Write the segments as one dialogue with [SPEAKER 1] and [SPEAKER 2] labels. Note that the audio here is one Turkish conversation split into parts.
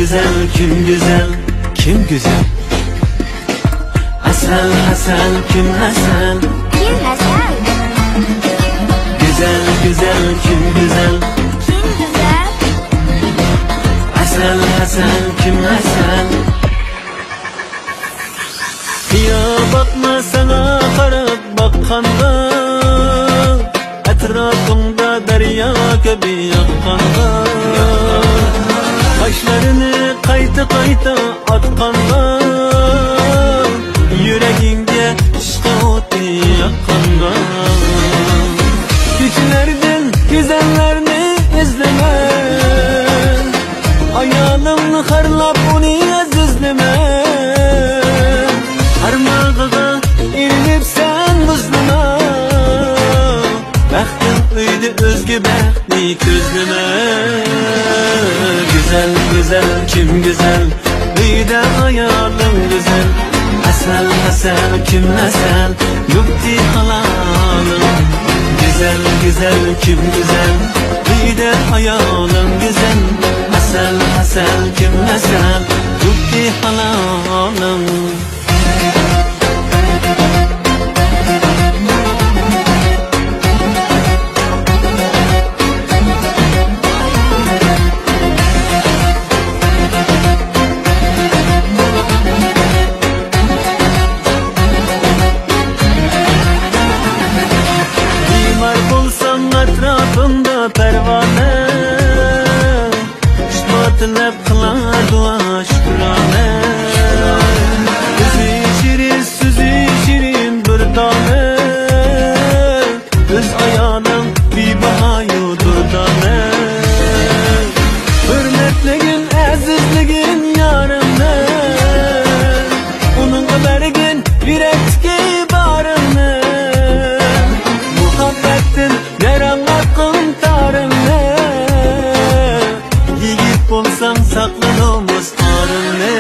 [SPEAKER 1] güzel, kim güzel, kim güzel? Asal, asal, kim asal?
[SPEAKER 2] Kim Hasan?
[SPEAKER 1] Güzel, güzel, kim güzel?
[SPEAKER 2] Kim güzel?
[SPEAKER 1] Asal, asal, kim asal? Ya bakma sana karıp bakkanda, etrafımda derya gibi yakkanda, kaşlarını kayta kayta atkanda, yüreğinge aşka otu yakkanda. Güçlerden güzellerini izleme, ayağımı harlap onu azizleme. Harmağıga ilinip sen muzluma, bəxtin uydu özgü bəxtni közlüme. Güzel, güzel, kim güzel? Uyda ayağım güzel. Asal, asal, kim asal? Yukti halalım. Güzel, güzel, kim güzel? Uyda ayağım güzel. Asal, asal, kim asal? Yukti halalım. Etrafımda pervane, şifatilep kılar dua şükrane. Gözü şirin, sözü şirin bir tane, göz ayağının bir bahayu durdane. Hürmetligin, azizligin yarımne, onun haberigin yürekki barımne. Muhabbetin yaranmakın tarımne, yigit bolsan saklanımız arımne.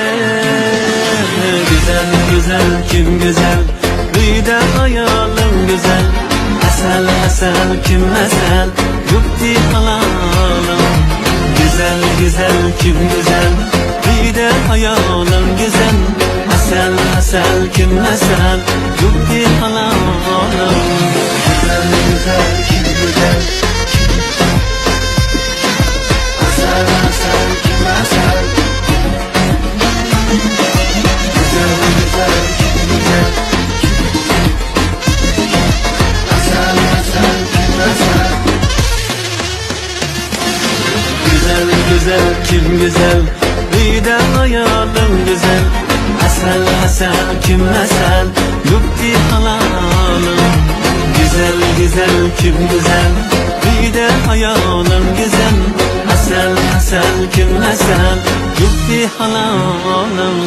[SPEAKER 1] Güzel, güzel, kim güzel? Uyda ayağım güzel. Asal, asal, kim asal? Yukti halalım. Güzel, güzel, kim güzel? Uyda ayağım güzel. Asal, asal, kim asal? Yukti halalım. Güzel, güzel, kim güzel? Asal, asal, kim asal? Güzel, güzel, kim güzel? Asal, asal, kim asal? Güzel, güzel, kim güzel? Uyda ayağım güzel. Asal, asal, kim asal? Yukti halalım. Güzel, güzel, kim güzel? Uyda ayağım güzel. Asal, asal, kim asal? Yukti halalım.